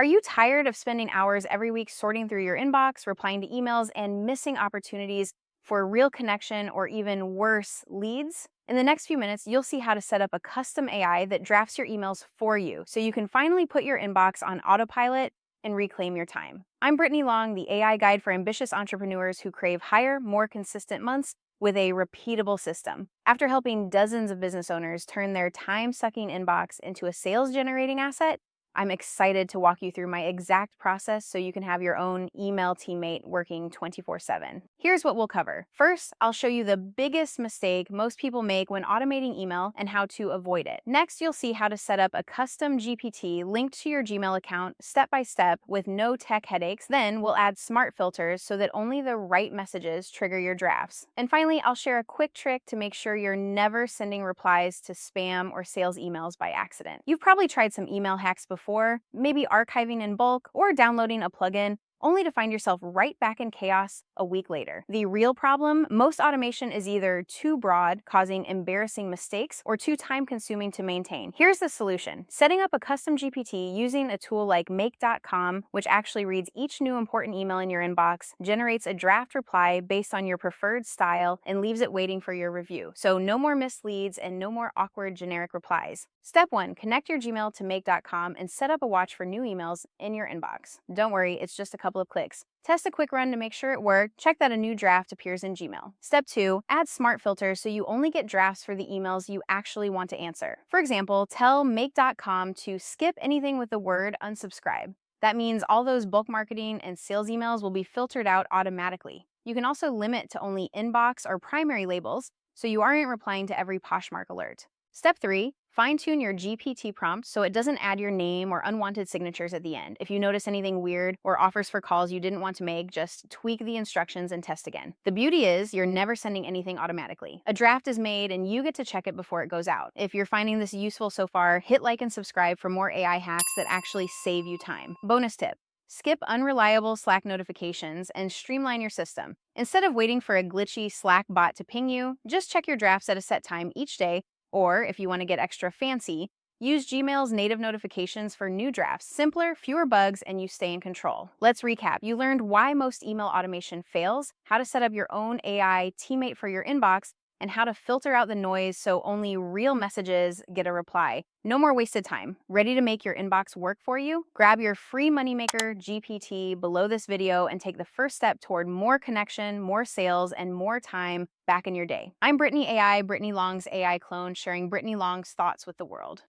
Are you tired of spending hours every week sorting through your inbox, replying to emails, and missing opportunities for real connection or even worse, leads? In the next few minutes, you'll see how to set up a custom AI that drafts your emails for you so you can finally put your inbox on autopilot and reclaim your time. I'm Brittany Long, the AI guide for ambitious entrepreneurs who crave higher, more consistent months with a repeatable system. After helping dozens of business owners turn their time-sucking inbox into a sales-generating asset, I'm excited to walk you through my exact process so you can have your own email teammate working 24/7. Here's what we'll cover. First, I'll show you the biggest mistake most people make when automating email and how to avoid it. Next, you'll see how to set up a custom GPT linked to your Gmail account step by step with no tech headaches. Then we'll add smart filters so that only the right messages trigger your drafts. And finally, I'll share a quick trick to make sure you're never sending replies to spam or sales emails by accident. You've probably tried some email hacks before, maybe archiving in bulk or downloading a plugin, only to find yourself right back in chaos a week later. The real problem, most automation is either too broad, causing embarrassing mistakes, or too time-consuming to maintain. Here's the solution. Setting up a custom GPT using a tool like make.com, which actually reads each new important email in your inbox, generates a draft reply based on your preferred style, and leaves it waiting for your review. So no more misleads and no more awkward generic replies. Step 1. Connect your Gmail to make.com and set up a watch for new emails in your inbox. Don't worry, it's just a couple of clicks. Test a quick run to make sure it worked. Check that a new draft appears in Gmail. Step 2. Add smart filters so you only get drafts for the emails you actually want to answer. For example, tell make.com to skip anything with the word unsubscribe. That means all those bulk marketing and sales emails will be filtered out automatically. You can also limit to only inbox or primary labels so you aren't replying to every Poshmark alert. Step 3. Fine-tune your GPT prompt so it doesn't add your name or unwanted signatures at the end. If you notice anything weird or offers for calls you didn't want to make, just tweak the instructions and test again. The beauty is you're never sending anything automatically. A draft is made and you get to check it before it goes out. If you're finding this useful so far, hit like and subscribe for more AI hacks that actually save you time. Bonus tip. Skip unreliable Slack notifications and streamline your system. Instead of waiting for a glitchy Slack bot to ping you, just check your drafts at a set time each day. Or, if you want to get extra fancy, use Gmail's native notifications for new drafts. Simpler, fewer bugs, and you stay in control. Let's recap. You learned why most email automation fails, how to set up your own AI teammate for your inbox, and how to filter out the noise so only real messages get a reply. No more wasted time. Ready to make your inbox work for you? Grab your free moneymaker GPT below this video and take the first step toward more connection, more sales, and more time back in your day. I'm Brittany AI, Brittany Long's AI clone, sharing Brittany Long's thoughts with the world.